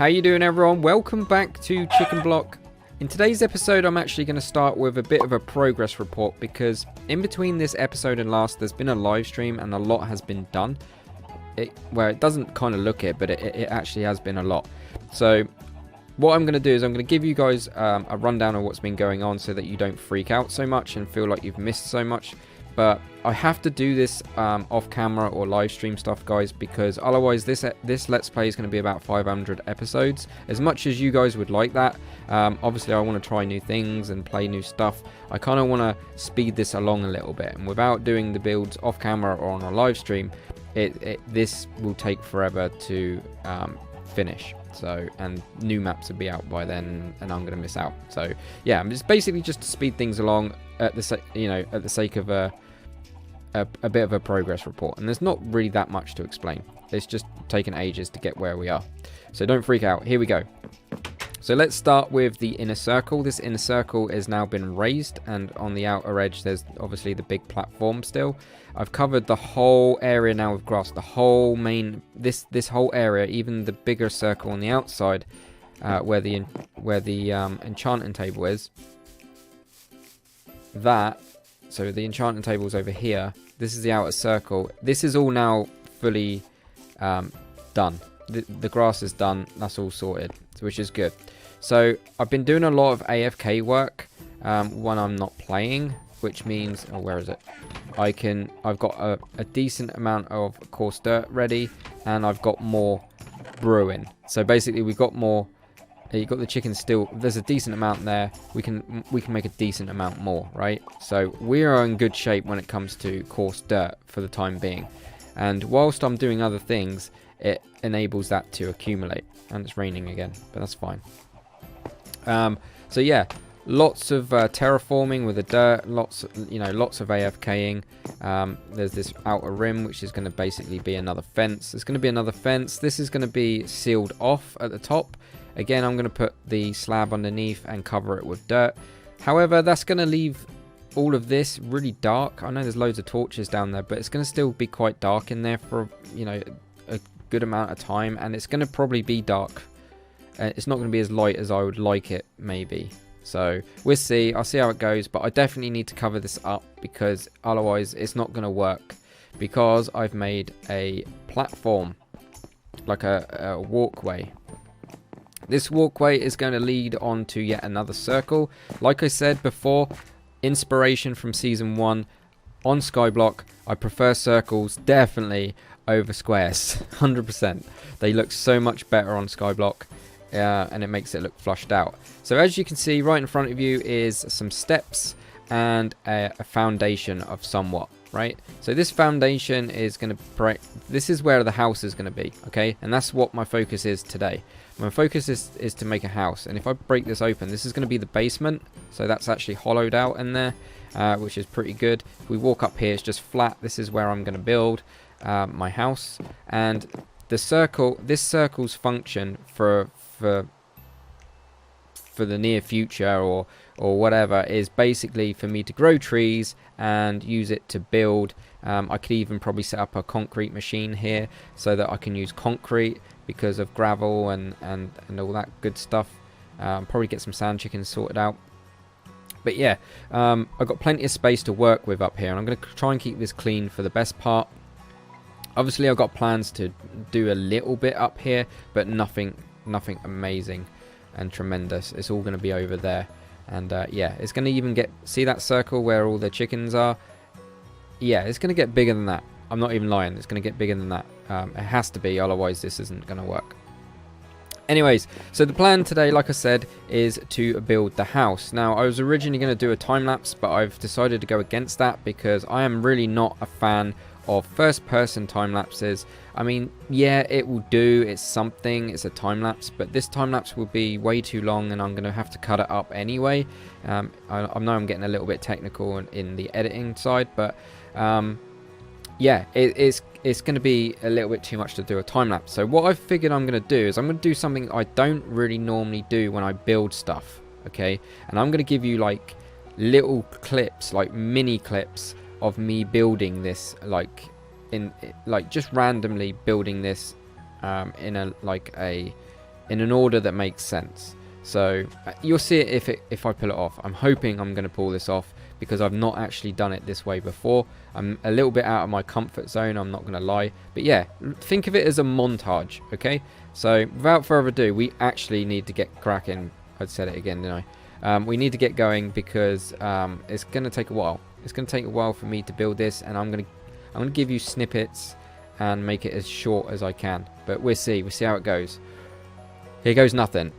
How you doing, everyone? Welcome back to Chicken Block. In today's episode, I'm actually going to start with a bit of a progress report because in between this episode and last, there's been a live stream and a lot has been done. Where it doesn't kind of look it, but it actually has been a lot. So what I'm going to do is I'm going to give you guys a rundown of what's been going on so that you don't freak out so much and feel like you've missed so much. But I have to do this off camera or live stream stuff, guys, because otherwise this Let's Play is going to be about 500 episodes. As much as you guys would like that, obviously I want to try new things and play new stuff. I kind of want to speed this along a little bit, and without doing the builds off camera or on a live stream, this will take forever to finish. So, and new maps will be out by then, and I'm going to miss out. So, yeah, it's basically just to speed things along at the sake of a bit of a progress report. And there's not really that much to explain. It's just taken ages to get where we are. So don't freak out. Here we go. So let's start with the inner circle. This inner circle has now been raised, and on the outer edge there's obviously the big platform still. I've covered the whole area now with grass. The whole main this whole area, even the bigger circle on the outside, where the enchanting table is. So the enchanting table is over here. This is the outer circle. This is all now fully done. The grass is done. That's all sorted, which is good. So I've been doing a lot of AFK work when I'm not playing, which means, oh, where is it? I've got a decent amount of coarse dirt ready, and I've got more brewing. So basically, we've got more. You've got the chicken still. There's a decent amount there. We can make a decent amount more, right? So we are in good shape when it comes to coarse dirt for the time being. And whilst I'm doing other things, it enables that to accumulate. And it's raining again, but that's fine. So yeah, lots of terraforming with the dirt. Lots of AFKing. There's this outer rim, which is going to basically be another fence. There's going to be another fence. This is going to be sealed off at the top. Again, I'm going to put the slab underneath and cover it with dirt. However, that's going to leave all of this really dark. I know there's loads of torches down there, but it's going to still be quite dark in there for, a good amount of time. And it's going to probably be dark. It's not going to be as light as I would like it, maybe. So, we'll see. I'll see how it goes. But I definitely need to cover this up because otherwise it's not going to work. Because I've made a platform, like a walkway. This walkway is going to lead on to yet another circle. Like I said before, inspiration from Season 1 on Skyblock. I prefer circles, definitely, over squares. 100%. They look so much better on Skyblock, and it makes it look flushed out. So as you can see, right in front of you is some steps and a foundation of somewhat. Right, so this foundation is going to this is where the house is going to be, okay, and that's what my focus is today. My focus is to make a house, and if I break this open, this is going to be the basement, so that's actually hollowed out in there, which is pretty good. If we walk up here, it's just flat. This is where I'm going to build my house, and this circle's function for the near future or whatever is basically for me to grow trees and use it to build. I could even probably set up a concrete machine here so that I can use concrete because of gravel and all that good stuff. Probably get some sand chickens sorted out. But yeah, I've got plenty of space to work with up here, and I'm going to try and keep this clean for the best part. Obviously I've got plans to do a little bit up here, but nothing amazing and tremendous. It's all going to be over there. And yeah, it's going to even see that circle where all the chickens are? Yeah, it's going to get bigger than that. I'm not even lying. It's going to get bigger than that. It has to be, otherwise this isn't going to work. Anyways, so the plan today, like I said, is to build the house. Now, I was originally going to do a time-lapse, but I've decided to go against that because I am really not a fan of first-person time-lapses. I mean, yeah, it will do. It's something. It's a time-lapse, but this time-lapse will be way too long, and I'm going to have to cut it up anyway. I know I'm getting a little bit technical in the editing side, but yeah, it's going to be a little bit too much to do a time-lapse. So what I've figured I'm going to do is I'm going to do something I don't really normally do when I build stuff, okay? And I'm going to give you like little clips, like mini clips of me building this, like just randomly building this in a in an order that makes sense. So you'll see it if I pull it off. I'm hoping I'm going to pull this off because I've not actually done it this way before. I'm a little bit out of my comfort zone, I'm not going to lie. But yeah, think of it as a montage, okay? So without further ado, we actually need to get cracking. I said it again, didn't I? We need to get going because it's going to take a while. It's going to take a while for me to build this, and I'm going to give you snippets and make it as short as I can. But we'll see how it goes. Here goes nothing.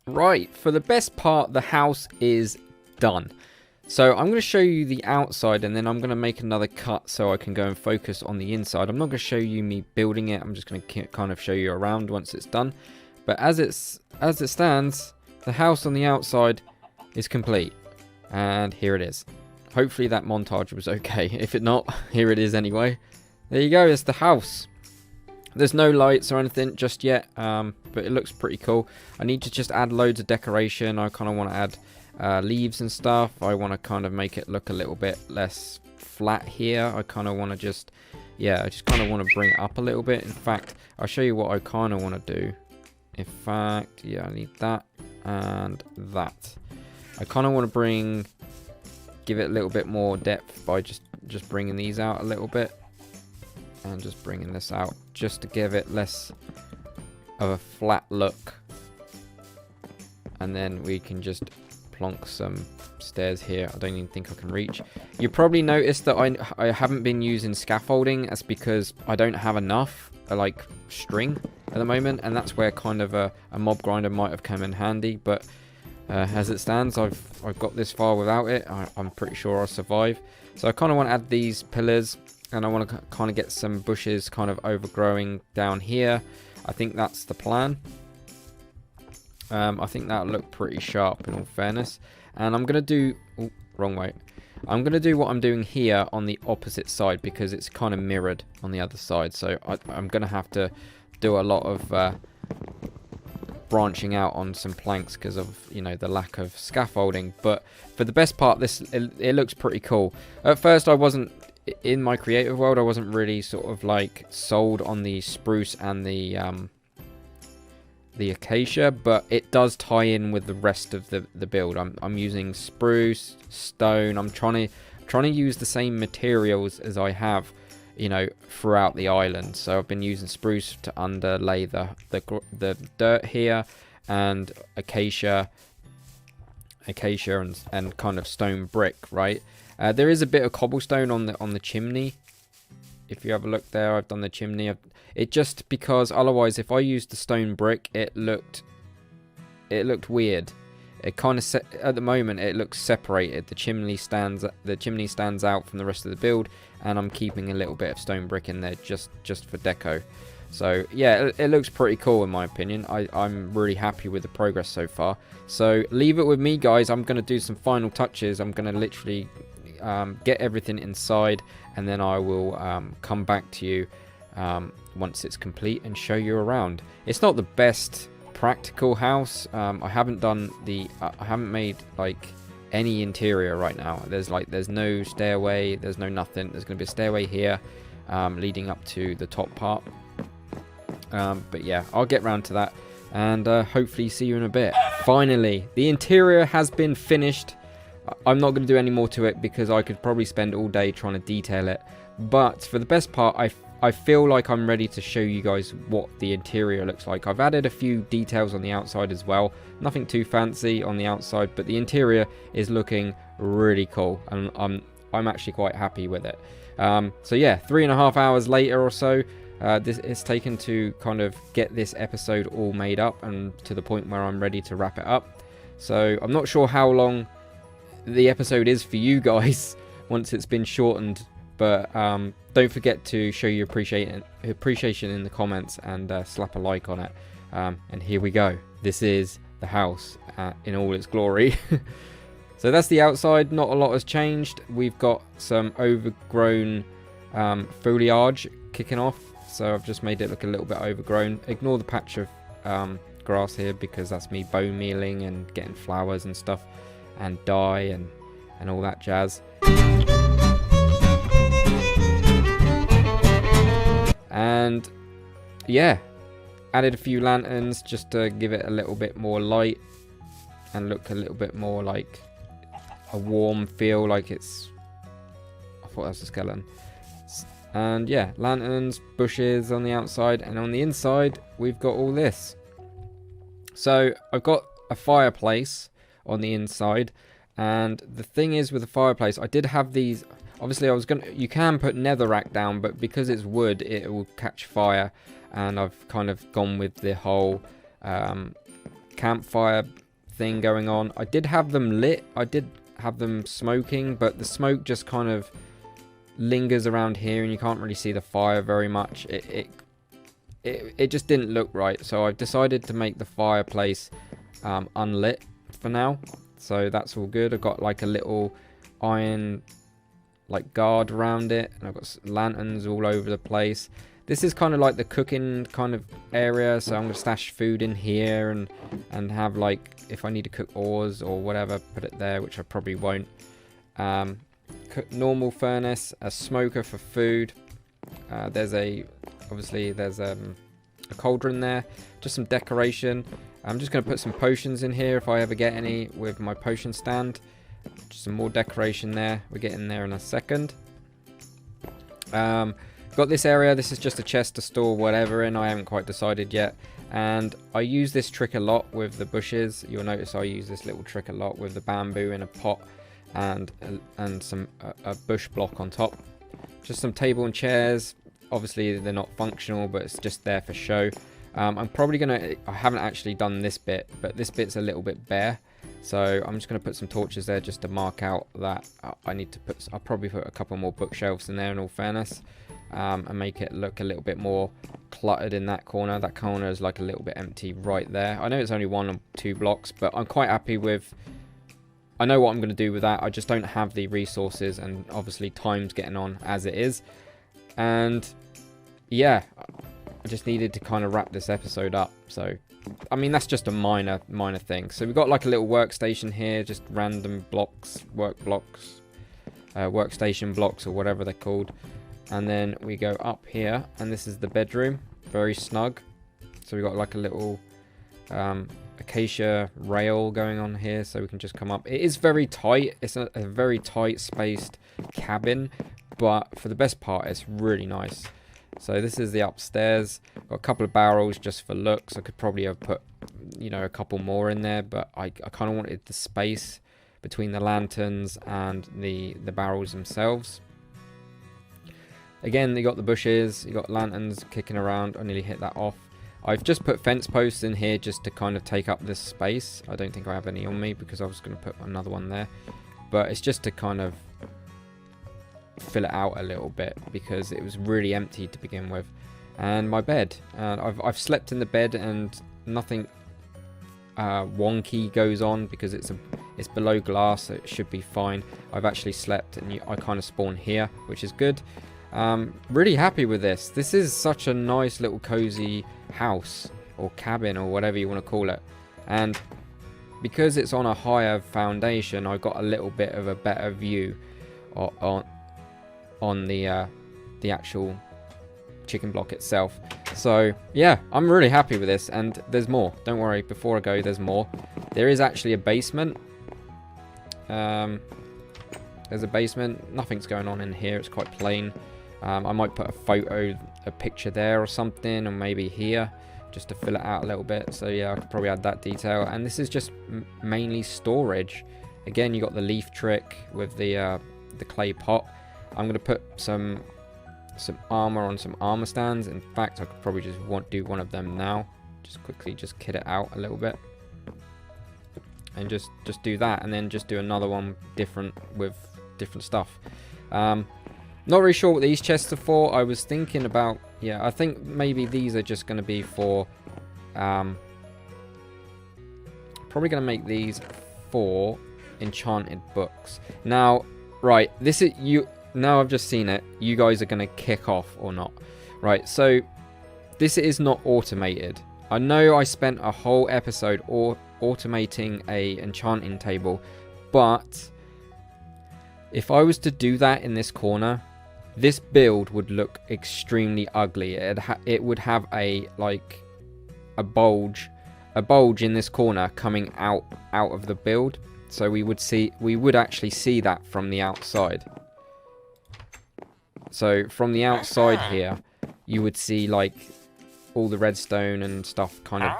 Right, for the best part, the house is done. So I'm going to show you the outside, and then I'm going to make another cut so I can go and focus on the inside. I'm not going to show you me building it. I'm just going to kind of show you around once it's done. But as it stands, the house on the outside is complete. And here it is. Hopefully that montage was okay. If it not, here it is anyway. There you go, it's the house. There's no lights or anything just yet, but it looks pretty cool. I need to just add loads of decoration. I kind of want to add leaves and stuff. I want to kind of make it look a little bit less flat here. I kind of want to just, yeah, I just kind of want to bring it up a little bit. In fact, I'll show you what I kind of want to do. In fact, yeah, I need that and that. I kind of want to give it a little bit more depth by just bringing these out a little bit. And just bringing this out just to give it less of a flat look. And then we can just plonk some stairs here. I don't even think I can reach. You probably noticed that I haven't been using scaffolding. That's because I don't have enough like string at the moment, and that's where kind of a mob grinder might have come in handy. But as it stands, I've got this far without it. I'm pretty sure I'll survive. So I kind of want to add these pillars. And I want to kind of get some bushes kind of overgrowing down here. I think that's the plan. I think that'll look pretty sharp in all fairness. And I'm going to do... Oh, wrong way. I'm going to do what I'm doing here on the opposite side because it's kind of mirrored on the other side. So I'm going to have to do a lot of branching out on some planks because of, you know, the lack of scaffolding. But for the best part, it looks pretty cool. At first I wasn't in my creative world, I wasn't really sort of like sold on the spruce and the acacia, but it does tie in with the rest of the build. I'm using spruce, stone. I'm trying to use the same materials as I have, you know, throughout the island. So I've been using spruce to underlay the dirt here, and acacia and kind of stone brick, right? There is a bit of cobblestone on the chimney. If you have a look there, I've done the chimney. It just because otherwise, if I used the stone brick, it looked weird. It kind of at the moment it looks separated. The chimney stands out from the rest of the build, and I'm keeping a little bit of stone brick in there just for deco. So yeah, it looks pretty cool in my opinion. I'm really happy with the progress so far. So leave it with me, guys. I'm going to do some final touches. I'm going to literally get everything inside, and then I will come back to you once it's complete and show you around. It's not the best practical house. I haven't made like any interior right now. There's no stairway, there's no nothing. There's going to be a stairway here leading up to the top part. But yeah, I'll get round to that, and hopefully see you in a bit. Finally, the interior has been finished. I'm not going to do any more to it because I could probably spend all day trying to detail it. But for the best part, I feel like I'm ready to show you guys what the interior looks like. I've added a few details on the outside as well. Nothing too fancy on the outside, but the interior is looking really cool, and I'm actually quite happy with it. So yeah, 3.5 hours later or so, this is taken to kind of get this episode all made up and to the point where I'm ready to wrap it up. So I'm not sure how long the episode is for you guys once it's been shortened, but don't forget to show your appreciation in the comments and slap a like on it. And here we go. This is the house in all its glory. So that's the outside. Not a lot has changed. We've got some overgrown foliage kicking off, so I've just made it look a little bit overgrown. Ignore the patch of grass here because that's me bone mealing and getting flowers and stuff and dye and all that jazz. And yeah, added a few lanterns just to give it a little bit more light and look a little bit more like a warm feel, like it's, I thought that was a skeleton. And yeah, lanterns, bushes on the outside, and on the inside we've got all this. So I've got a fireplace on the inside, and the thing is with the fireplace, I did have these. Obviously, you can put netherrack down, but because it's wood, it will catch fire. And I've kind of gone with the whole campfire thing going on. I did have them lit. I did have them smoking, but the smoke just kind of lingers around here, and you can't really see the fire very much. It just didn't look right. So I've decided to make the fireplace unlit for now. So that's all good. I've got like a little iron like guard around it, and I've got lanterns all over the place. This is kind of like the cooking kind of area, so I'm gonna stash food in here and have, like, if I need to cook ores or whatever, put it there, which I probably won't. Normal furnace, a smoker for food. There's a cauldron there, just some decoration. I'm just gonna put some potions in here if I ever get any with my potion stand. Just some more decoration there. We're getting there in a second. Got this area. This is just a chest to store whatever in. I haven't quite decided yet. And I use this trick a lot with the bushes. You'll notice I use this little trick a lot with the bamboo in a pot and some a bush block on top. Just some table and chairs. Obviously they're not functional, but it's just there for show. I'm probably gonna. I haven't actually done this bit, but this bit's a little bit bare. So I'm just going to put some torches there just to mark out that I need to put. I'll probably put a couple more bookshelves in there in all fairness, and make it look a little bit more cluttered in that corner. That corner is like a little bit empty right there. I know it's only 1 or 2 blocks, but I'm quite happy with. I know what I'm going to do with that. I just don't have the resources, and obviously time's getting on as it is. And yeah, I just needed to kind of wrap this episode up. So I mean, that's just a minor thing. So we've got like a little workstation here, just random blocks, work blocks. workstation blocks, or whatever they're called. And then we go up here, and this is the bedroom, very snug. So we've got like a little acacia rail going on here, so we can just come up. It is very tight. It's a very tight spaced cabin, but for the best part, it's really nice. So this is the upstairs. Got a couple of barrels just for looks. I could probably have put, you know, a couple more in there, but I kind of wanted the space between the lanterns and the barrels themselves. Again, you got the bushes, you got lanterns kicking around. I nearly hit that off. I've just put fence posts in here just to kind of take up this space. I don't think I have any on me because I was going to put another one there. But it's just to kind of fill it out a little bit because it was really empty to begin with. And my bed. I've slept in the bed and nothing wonky goes on because it's below glass, so it should be fine. I've actually slept and I kind of spawn here, which is good. Really happy with this. This is such a nice little cozy house or cabin or whatever you want to call it, and because it's on a higher foundation, I got a little bit of a better view on the actual chicken block itself. So yeah, I'm really happy with this, and there's more. Don't worry, before I go, there's more. There is actually a basement. There's a basement. Nothing's going on in here. It's quite plain. I might put a picture there or something, or maybe here, just to fill it out a little bit. So yeah, I could probably add that detail. And this is just mainly storage. Again, you got the leaf trick with the clay pot. I'm gonna put some armor on some armor stands. In fact, I could probably just do one of them now. Just quickly, just kit it out a little bit, and just do that, and then just do another one different with different stuff. Not really sure what these chests are for. I was thinking about, yeah, I think maybe these are just going to be for, probably going to make these for enchanted books. Now, right, this is, now I've just seen it, you guys are going to kick off or not. Right, so this is not automated. I know I spent a whole episode automating a enchanting table, but if I was to do that in this corner, this build would look extremely ugly. It would have a bulge in this corner coming out of the build. So we would actually see that from the outside. So from the outside here, you would see like all the redstone and stuff kind of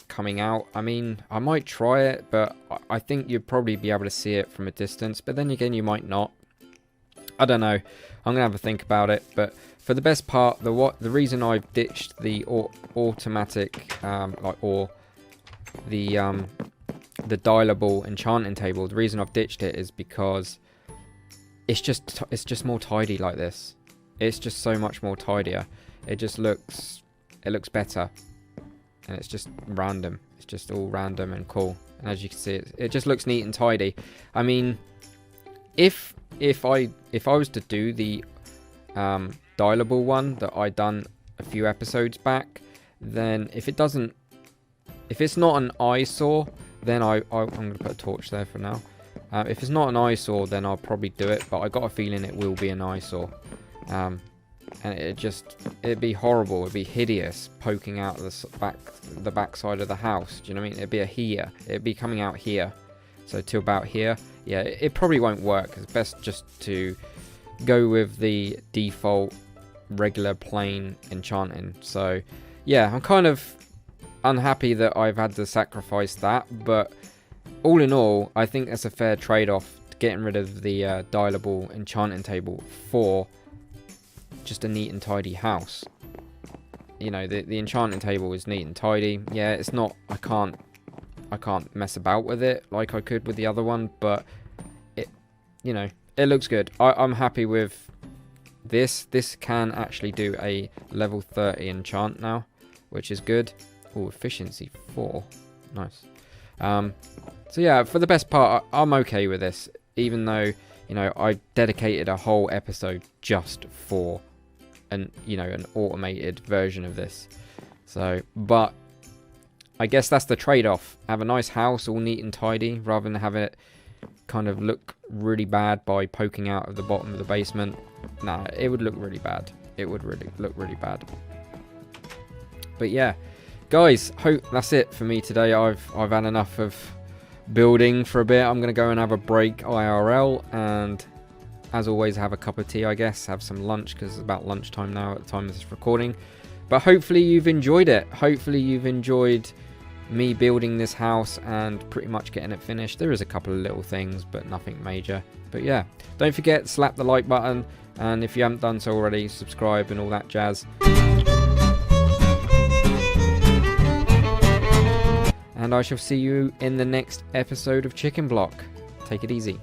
coming out. I mean, I might try it, but I think you'd probably be able to see it from a distance. But then again, you might not. I don't know. I'm gonna have a think about it. But for the best part, the reason I've ditched the automatic or the dialable enchanting table, the reason I've ditched it is because it's just more tidy like this. It's just so much more tidier. It looks better, and it's just random. It's just all random and cool. And as you can see, it just looks neat and tidy. I mean, if I was to do the dialable one that I done a few episodes back, then if it's not an eyesore, then I'm gonna put a torch there for now. If it's not an eyesore, then I'll probably do it, but I got a feeling it will be an eyesore. And it'd be horrible, it'd be hideous poking out the back side of the house. Do you know what I mean? It'd be coming out here, so to about here. Yeah, it probably won't work. It's best just to go with the default regular plain enchanting. So yeah, I'm kind of unhappy that I've had to sacrifice that, but all in all, I think that's a fair trade-off, getting rid of the dialable enchanting table for just a neat and tidy house. You know, the enchanting table is neat and tidy. Yeah, it's not, I can't mess about with it like I could with the other one, but it, you know, it looks good. I'm happy with this. This can actually do a level 30 enchant now, which is good. Oh, efficiency 4. Nice. So yeah, for the best part, I'm okay with this, even though, you know, I dedicated a whole episode just for an automated version of this. So, but I guess that's the trade-off. Have a nice house all neat and tidy rather than have it kind of look really bad by poking out of the bottom of the basement. Nah, it would look really bad. It would really look really bad. But yeah, guys, hope that's it for me today. I've had enough of building for a bit. I'm gonna go and have a break IRL, and as always have a cup of tea, I guess, have some lunch, because it's about lunchtime now at the time of this recording. But hopefully you've enjoyed it. Hopefully you've enjoyed me building this house and pretty much getting it finished. There is a couple of little things, but nothing major. But yeah, don't forget, slap the like button, and if you haven't done so already, subscribe and all that jazz. And I shall see you in the next episode of Chicken Block. Take it easy.